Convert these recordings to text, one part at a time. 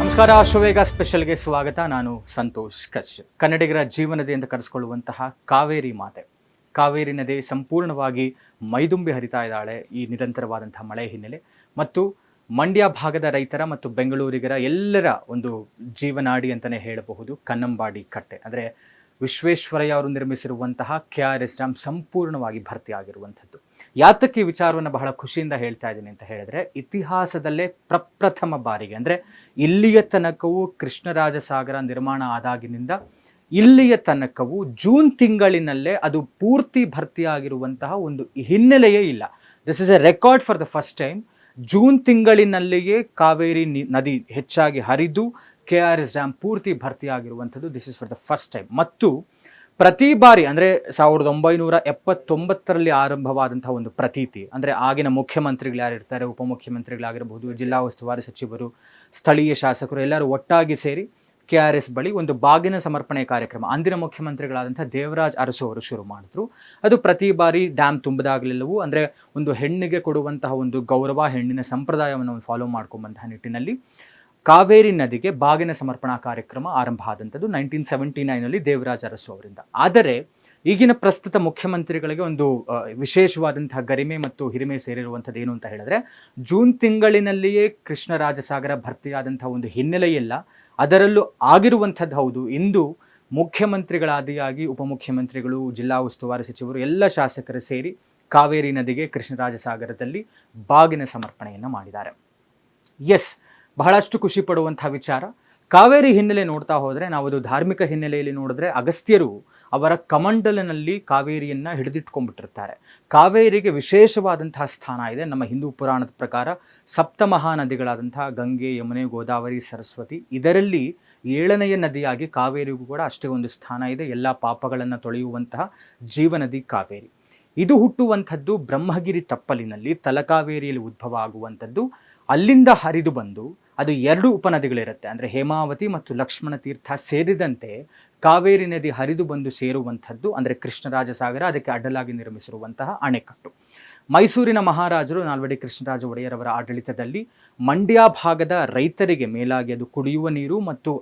ನಮಸ್ಕಾರ. ಅಶ್ವವೇಗ ಸ್ಪೆಷಲ್ಗೆ ಸ್ವಾಗತ. ನಾನು ಸಂತೋಷ್ ಕಚ್. ಕನ್ನಡಿಗರ ಜೀವನದಿ ಅಂತ ಕರೆಸಿಕೊಳ್ಳುವಂತಹ ಕಾವೇರಿ ಮಾತೆ, ಕಾವೇರಿ ನದಿ ಸಂಪೂರ್ಣವಾಗಿ ಮೈದುಂಬಿ ಹರಿತಾ ಇದ್ದಾಳೆ ಈ ನಿರಂತರವಾದಂತಹ ಮಳೆ ಹಿನ್ನೆಲೆ. ಮತ್ತು ಮಂಡ್ಯ ಭಾಗದ ರೈತರ ಮತ್ತು ಬೆಂಗಳೂರಿಗರ ಎಲ್ಲರ ಒಂದು ಜೀವನಾಡಿ ಅಂತಲೇ ಹೇಳಬಹುದು ಕನ್ನಂಬಾಡಿ ಕಟ್ಟೆ. ಅಂದರೆ ವಿಶ್ವೇಶ್ವರಯ್ಯ ಅವರು ನಿರ್ಮಿಸಿರುವಂತಹ KRS ಡ್ಯಾಮ್ ಸಂಪೂರ್ಣವಾಗಿ ಭರ್ತಿಯಾಗಿರುವಂಥದ್ದು. ಯಾತಕ್ಕೆ ಈ ವಿಚಾರವನ್ನು ಬಹಳ ಖುಷಿಯಿಂದ ಹೇಳ್ತಾ ಇದ್ದೀನಿ ಅಂತ ಹೇಳಿದ್ರೆ, ಇತಿಹಾಸದಲ್ಲೇ ಪ್ರಪ್ರಥಮ ಬಾರಿಗೆ ಅಂದರೆ ಇಲ್ಲಿಯ ತನಕವೂ ಕೃಷ್ಣರಾಜಸಾಗರ ನಿರ್ಮಾಣ ಆದಾಗಿನಿಂದ ಇಲ್ಲಿಯ ತನಕವೂ ಜೂನ್ ತಿಂಗಳಿನಲ್ಲೇ ಅದು ಪೂರ್ತಿ ಭರ್ತಿಯಾಗಿರುವಂತಹ ಒಂದು ಹಿನ್ನೆಲೆಯೇ ಇಲ್ಲ. This is a record for the first time. June ತಿಂಗಳಿನಲ್ಲಿಯೇ ಕಾವೇರಿ ನದಿ ಹೆಚ್ಚಾಗಿ ಹರಿದು KRS ಡ್ಯಾಮ್ ಪೂರ್ತಿ ಭರ್ತಿಯಾಗಿರುವಂಥದ್ದು. This is for the first time. ಮತ್ತು ಪ್ರತಿ ಬಾರಿ ಅಂದರೆ 1979ರಲ್ಲಿ ಆರಂಭವಾದಂತಹ ಒಂದು ಪ್ರತೀತಿ ಅಂದರೆ ಆಗಿನ ಮುಖ್ಯಮಂತ್ರಿಗಳು ಯಾರಿರ್ತಾರೆ, ಉಪಮುಖ್ಯಮಂತ್ರಿಗಳಾಗಿರಬಹುದು, ಜಿಲ್ಲಾ ಉಸ್ತುವಾರಿ ಸಚಿವರು, ಸ್ಥಳೀಯ ಶಾಸಕರು ಎಲ್ಲರೂ ಒಟ್ಟಾಗಿ ಸೇರಿ KRS ಬಳಿ ಒಂದು ಬಾಗಿನ ಸಮರ್ಪಣೆ ಕಾರ್ಯಕ್ರಮ ಅಂದಿನ ಮುಖ್ಯಮಂತ್ರಿಗಳಾದಂಥ ದೇವರಾಜ್ ಅರಸು ಅವರು ಶುರು ಮಾಡಿದ್ರು. ಅದು ಪ್ರತಿ ಬಾರಿ ಡ್ಯಾಮ್ ತುಂಬಿದಾಗಲೆಲ್ಲವೂ ಅಂದರೆ ಒಂದು ಹೆಣ್ಣಿಗೆ ಕೊಡುವಂತಹ ಒಂದು ಗೌರವ, ಹೆಣ್ಣಿನ ಸಂಪ್ರದಾಯವನ್ನು ಫಾಲೋ ಮಾಡ್ಕೊಂಬಂತಹ ನಿಟ್ಟಿನಲ್ಲಿ ಕಾವೇರಿ ನದಿಗೆ ಬಾಗಿನ ಸಮರ್ಪಣಾ ಕಾರ್ಯಕ್ರಮ ಆರಂಭ ಆದಂಥದ್ದು 1979ನಲ್ಲಿ ದೇವರಾಜ್ ಅರಸು ಅವರಿಂದ. ಆದರೆ ಈಗಿನ ಪ್ರಸ್ತುತ ಮುಖ್ಯಮಂತ್ರಿಗಳಿಗೆ ಒಂದು ವಿಶೇಷವಾದಂತಹ ಗರಿಮೆ ಮತ್ತು ಹಿರಿಮೆ ಸೇರಿರುವಂಥದ್ದು ಏನು ಅಂತ ಹೇಳಿದ್ರೆ, ಜೂನ್ ತಿಂಗಳಿನಲ್ಲಿಯೇ ಕೃಷ್ಣರಾಜಸಾಗರ ಭರ್ತಿಯಾದಂತಹ ಒಂದು ಹಿನ್ನೆಲೆಯಿಲ್ಲ. ಅದರಲ್ಲೂ ಆಗಿರುವಂಥದ್ದು ಹೌದು. ಇಂದು ಮುಖ್ಯಮಂತ್ರಿಗಳಾದಿಯಾಗಿ ಉಪಮುಖ್ಯಮಂತ್ರಿಗಳು, ಜಿಲ್ಲಾ ಉಸ್ತುವಾರಿ ಸಚಿವರು, ಎಲ್ಲ ಶಾಸಕರು ಸೇರಿ ಕಾವೇರಿ ನದಿಗೆ ಕೃಷ್ಣರಾಜಸಾಗರದಲ್ಲಿ ಬಾಗಿನ ಸಮರ್ಪಣೆಯನ್ನು ಮಾಡಿದ್ದಾರೆ. ಎಸ್, ಬಹಳಷ್ಟು ಖುಷಿ ಪಡುವಂಥ ವಿಚಾರ. ಕಾವೇರಿ ಹಿನ್ನೆಲೆ ನೋಡ್ತಾ ಹೋದರೆ, ನಾವು ಅದು ಧಾರ್ಮಿಕ ಹಿನ್ನೆಲೆಯಲ್ಲಿ ನೋಡಿದ್ರೆ ಅಗಸ್ತ್ಯರು ಅವರ ಕಮಂಡಲಿನಲ್ಲಿ ಕಾವೇರಿಯನ್ನು ಹಿಡಿದಿಟ್ಕೊಂಡ್ಬಿಟ್ಟಿರ್ತಾರೆ. ಕಾವೇರಿಗೆ ವಿಶೇಷವಾದಂತಹ ಸ್ಥಾನ ಇದೆ. ನಮ್ಮ ಹಿಂದೂ ಪುರಾಣದ ಪ್ರಕಾರ ಸಪ್ತಮಹಾನದಿಗಳಾದಂತಹ ಗಂಗೆ, ಯಮುನೆ, ಗೋದಾವರಿ, ಸರಸ್ವತಿ, ಇದರಲ್ಲಿ 7ನೆಯ ನದಿಯಾಗಿ ಕಾವೇರಿಗೂ ಕೂಡ ಅಷ್ಟೇ ಒಂದು ಸ್ಥಾನ ಇದೆ. ಎಲ್ಲ ಪಾಪಗಳನ್ನು ತೊಳೆಯುವಂತಹ ಜೀವನದಿ ಕಾವೇರಿ. ಇದು ಹುಟ್ಟುವಂಥದ್ದು ಬ್ರಹ್ಮಗಿರಿ ತಪ್ಪಲಿನಲ್ಲಿ, ತಲಕಾವೇರಿಯಲ್ಲಿ ಉದ್ಭವ ಆಗುವಂಥದ್ದು. ಅಲ್ಲಿಂದ ಹರಿದು ಬಂದು ಅದು 2 ಉಪನದಿಗಳಿರುತ್ತೆ, ಅಂದರೆ ಹೇಮಾವತಿ ಮತ್ತು ಲಕ್ಷ್ಮಣ ತೀರ್ಥ ಸೇರಿದಂತೆ ಕಾವೇರಿ ನದಿ ಹರಿದು ಬಂದು ಸೇರುವಂಥದ್ದು ಅಂದರೆ ಕೃಷ್ಣರಾಜಸಾಗರ. ಅದಕ್ಕೆ ಅಡ್ಡಲಾಗಿ ನಿರ್ಮಿಸಿರುವಂತಹ ಅಣೆಕಟ್ಟು. ಮೈಸೂರಿನ ಮಹಾರಾಜರು ನಾಲ್ವಡಿ ಕೃಷ್ಣರಾಜ ಒಡೆಯರವರ ಆಡಳಿತದಲ್ಲಿ ಮಂಡ್ಯ ಭಾಗದ ರೈತರಿಗೆ ಮೇಲಾಗಿ ಅದು ಕುಡಿಯುವ ನೀರು ಮತ್ತು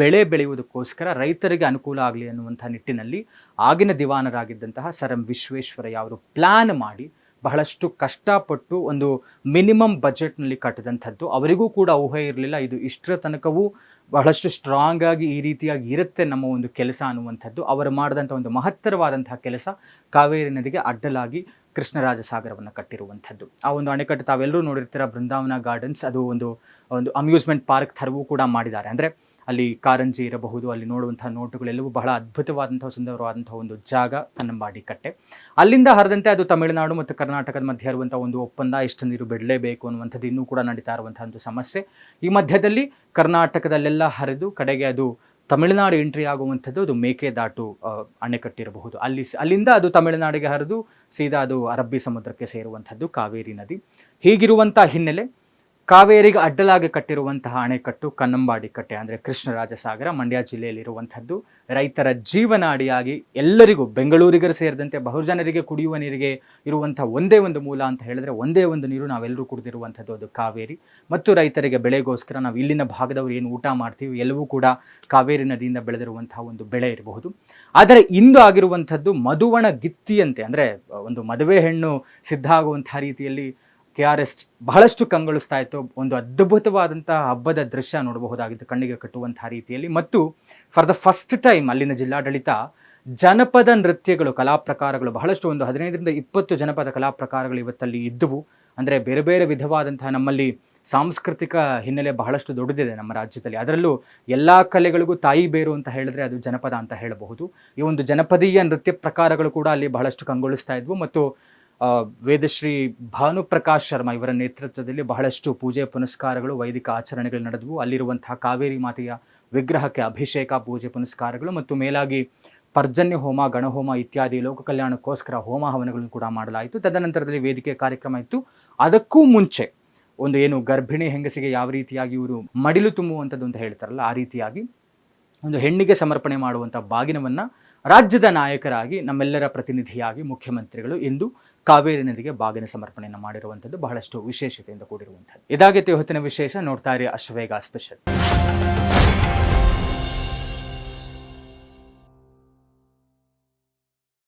ಬೆಳೆ ಬೆಳೆಯುವುದಕ್ಕೋಸ್ಕರ ರೈತರಿಗೆ ಅನುಕೂಲ ಆಗಲಿ ಅನ್ನುವಂಥ ನಿಟ್ಟಿನಲ್ಲಿ ಆಗಿನ ದಿವಾನರಾಗಿದ್ದಂತಹ ಸರ್ ಎಂ ವಿಶ್ವೇಶ್ವರಯ್ಯ ಅವರು ಪ್ಲ್ಯಾನ್ ಮಾಡಿ ಬಹಳಷ್ಟು ಕಷ್ಟಪಟ್ಟು ಒಂದು ಮಿನಿಮಮ್ ಬಜೆಟ್ನಲ್ಲಿ ಕಟ್ಟಿದಂಥದ್ದು. ಅವರಿಗೂ ಕೂಡ ಊಹೆ ಇರಲಿಲ್ಲ ಇದು ಇಷ್ಟರ ತನಕವೂ ಬಹಳಷ್ಟು ಸ್ಟ್ರಾಂಗ್ ಆಗಿ ಈ ರೀತಿಯಾಗಿ ಇರುತ್ತೆ ನಮ್ಮ ಒಂದು ಕೆಲಸ ಅನ್ನುವಂಥದ್ದು. ಅವರು ಮಾಡಿದಂಥ ಒಂದು ಮಹತ್ತರವಾದಂತಹ ಕೆಲಸ ಕಾವೇರಿ ನದಿಗೆ ಅಡ್ಡಲಾಗಿ ಕೃಷ್ಣರಾಜಸಾಗರವನ್ನು ಕಟ್ಟಿರುವಂಥದ್ದು. ಆ ಒಂದು ಅಣೆಕಟ್ಟು ತಾವೆಲ್ಲರೂ ನೋಡಿರ್ತೀರ, ಬೃಂದಾವನ ಗಾರ್ಡನ್ಸ್, ಅದು ಒಂದು ಅಮ್ಯೂಸ್ಮೆಂಟ್ ಪಾರ್ಕ್ ಥರವೂ ಕೂಡ ಮಾಡಿದ್ದಾರೆ. ಅಂದರೆ ಅಲ್ಲಿ ಕಾರಂಜಿ ಇರಬಹುದು, ಅಲ್ಲಿ ನೋಡುವಂಥ ನೋಟುಗಳೆಲ್ಲವೂ ಬಹಳ ಅದ್ಭುತವಾದಂಥ ಸುಂದರವಾದಂಥ ಒಂದು ಜಾಗ ಕನ್ನಂಬಾಡಿ ಕಟ್ಟೆ. ಅಲ್ಲಿಂದ ಹರಿದಂತೆ ಅದು ತಮಿಳುನಾಡು ಮತ್ತು ಕರ್ನಾಟಕದ ಮಧ್ಯೆ ಇರುವಂಥ ಒಂದು ಒಪ್ಪಂದ, ಎಷ್ಟು ನೀರು ಬಿಡಲೇಬೇಕು ಅನ್ನುವಂಥದ್ದು ಇನ್ನೂ ಕೂಡ ನಡೀತಾ ಇರುವಂಥ ಒಂದು ಸಮಸ್ಯೆ. ಈ ಮಧ್ಯದಲ್ಲಿ ಕರ್ನಾಟಕದಲ್ಲೆಲ್ಲ ಹರಿದು ಕಡೆಗೆ ಅದು ತಮಿಳುನಾಡು ಎಂಟ್ರಿ ಆಗುವಂಥದ್ದು ಅದು ಮೇಕೆದಾಟು ಅಣೆಕಟ್ಟಿರಬಹುದು. ಅಲ್ಲಿಂದ ಅದು ತಮಿಳುನಾಡಿಗೆ ಹರಿದು ಸೀದಾ ಅದು ಅರಬ್ಬಿ ಸಮುದ್ರಕ್ಕೆ ಸೇರುವಂಥದ್ದು ಕಾವೇರಿ ನದಿ. ಹೀಗಿರುವಂಥ ಹಿನ್ನೆಲೆ ಕಾವೇರಿಗೆ ಅಡ್ಡಲಾಗಿ ಕಟ್ಟಿರುವಂತಹ ಅಣೆಕಟ್ಟು ಕನ್ನಂಬಾಡಿ ಕಟ್ಟೆ ಅಂದರೆ ಕೃಷ್ಣರಾಜಸಾಗರ ಮಂಡ್ಯ ಜಿಲ್ಲೆಯಲ್ಲಿರುವಂಥದ್ದು. ರೈತರ ಜೀವನಾಡಿಯಾಗಿ ಎಲ್ಲರಿಗೂ, ಬೆಂಗಳೂರಿಗರು ಸೇರಿದಂತೆ ಬಹುಜನರಿಗೆ ಕುಡಿಯುವ ನೀರಿಗೆ ಇರುವಂಥ ಒಂದೇ ಒಂದು ಮೂಲ ಅಂತ ಹೇಳಿದ್ರೆ, ಒಂದೇ ಒಂದು ನೀರು ನಾವೆಲ್ಲರೂ ಕುಡಿದಿರುವಂಥದ್ದು ಅದು ಕಾವೇರಿ. ಮತ್ತು ರೈತರಿಗೆ ಬೆಳೆಗೋಸ್ಕರ ನಾವು ಇಲ್ಲಿನ ಭಾಗದವರು ಏನು ಊಟ ಮಾಡ್ತೀವಿ ಎಲ್ಲವೂ ಕೂಡ ಕಾವೇರಿ ನದಿಯಿಂದ ಬೆಳೆದಿರುವಂತಹ ಒಂದು ಬೆಳೆ ಇರಬಹುದು. ಆದರೆ ಇಂದು ಆಗಿರುವಂಥದ್ದು ಮಧುವಣ ಗಿತ್ತಿಯಂತೆ, ಅಂದರೆ ಒಂದು ಮದುವೆ ಹೆಣ್ಣು ಸಿದ್ಧ ಆಗುವಂತಹ ರೀತಿಯಲ್ಲಿ KRS ಬಹಳಷ್ಟು ಕಂಗೊಳಿಸ್ತಾ ಇತ್ತು. ಒಂದು ಅದ್ಭುತವಾದಂಥ ಹಬ್ಬದ ದೃಶ್ಯ ನೋಡಬಹುದಾಗಿತ್ತು ಕಣ್ಣಿಗೆ ಕಟ್ಟುವಂತಹ ರೀತಿಯಲ್ಲಿ. ಮತ್ತು ಫಾರ್ ದ ಫಸ್ಟ್ ಟೈಮ್ ಅಲ್ಲಿನ ಜಿಲ್ಲಾಡಳಿತ ಜನಪದ ನೃತ್ಯಗಳು, ಕಲಾ ಪ್ರಕಾರಗಳು, ಬಹಳಷ್ಟು ಒಂದು 15ರಿಂದ 20 ಜನಪದ ಕಲಾ ಪ್ರಕಾರಗಳು ಇವತ್ತಲ್ಲಿ ಇದ್ದವು. ಅಂದರೆ ಬೇರೆ ಬೇರೆ ವಿಧವಾದಂತಹ, ನಮ್ಮಲ್ಲಿ ಸಾಂಸ್ಕೃತಿಕ ಹಿನ್ನೆಲೆ ಬಹಳಷ್ಟು ದೊಡ್ಡದಿದೆ ನಮ್ಮ ರಾಜ್ಯದಲ್ಲಿ. ಅದರಲ್ಲೂ ಎಲ್ಲ ಕಲೆಗಳಿಗೂ ತಾಯಿ ಬೇರು ಅಂತ ಹೇಳಿದ್ರೆ ಅದು ಜನಪದ ಅಂತ ಹೇಳಬಹುದು. ಈ ಒಂದು ಜನಪದೀಯ ನೃತ್ಯ ಪ್ರಕಾರಗಳು ಕೂಡ ಅಲ್ಲಿ ಬಹಳಷ್ಟು ಕಂಗೊಳಿಸ್ತಾ ಇದ್ವು. ಮತ್ತು ವೇದಶ್ರೀ ಭಾನುಪ್ರಕಾಶ್ ಶರ್ಮಾ ಇವರ ನೇತೃತ್ವದಲ್ಲಿ ಬಹಳಷ್ಟು ಪೂಜೆ ಪುನಸ್ಕಾರಗಳು, ವೈದಿಕ ಆಚರಣೆಗಳು ನಡೆದವು. ಅಲ್ಲಿರುವಂತಹ ಕಾವೇರಿ ಮಾತೆಯ ವಿಗ್ರಹಕ್ಕೆ ಅಭಿಷೇಕ, ಪೂಜೆ ಪುನಸ್ಕಾರಗಳು ಮತ್ತು ಮೇಲಾಗಿ ಪರ್ಜನ್ಯ ಹೋಮ, ಗಣಹೋಮ ಇತ್ಯಾದಿ ಲೋಕ ಕಲ್ಯಾಣಕ್ಕೋಸ್ಕರ ಹೋಮ ಹವನಗಳನ್ನು ಕೂಡ ಮಾಡಲಾಯಿತು. ತದನಂತರದಲ್ಲಿ ವೇದಿಕೆ ಕಾರ್ಯಕ್ರಮ ಇತ್ತು. ಅದಕ್ಕೂ ಮುಂಚೆ ಒಂದು ಏನು ಗರ್ಭಿಣಿ ಹೆಂಗಸಿಗೆ ಯಾವ ರೀತಿಯಾಗಿ ಇವರು ಮಡಿಲು ತುಂಬುವಂಥದ್ದು ಅಂತ ಹೇಳ್ತಾರಲ್ಲ, ಆ ರೀತಿಯಾಗಿ ಒಂದು ಹೆಣ್ಣಿಗೆ ಸಮರ್ಪಣೆ ಮಾಡುವಂಥ ಬಾಗಿನವನ್ನು ರಾಜ್ಯದ ನಾಯಕರಾಗಿ ನಮ್ಮೆಲ್ಲರ ಪ್ರತಿನಿಧಿಯಾಗಿ ಮುಖ್ಯಮಂತ್ರಿಗಳು ಇಂದು ಕಾವೇರಿ ನದಿಗೆ ಬಾಗಿನ ಸಮರ್ಪಣೆಯನ್ನು ಮಾಡಿರುವಂಥದ್ದು ಬಹಳಷ್ಟು ವಿಶೇಷತೆಯಿಂದ ಕೂಡಿರುವಂಥದ್ದು. ಇದಾಗಿತ್ತು ಇವತ್ತಿನ ವಿಶೇಷ. ನೋಡ್ತಾ ಇರಿ ಅಶ್ವವೇಗ ಸ್ಪೆಷಲ್.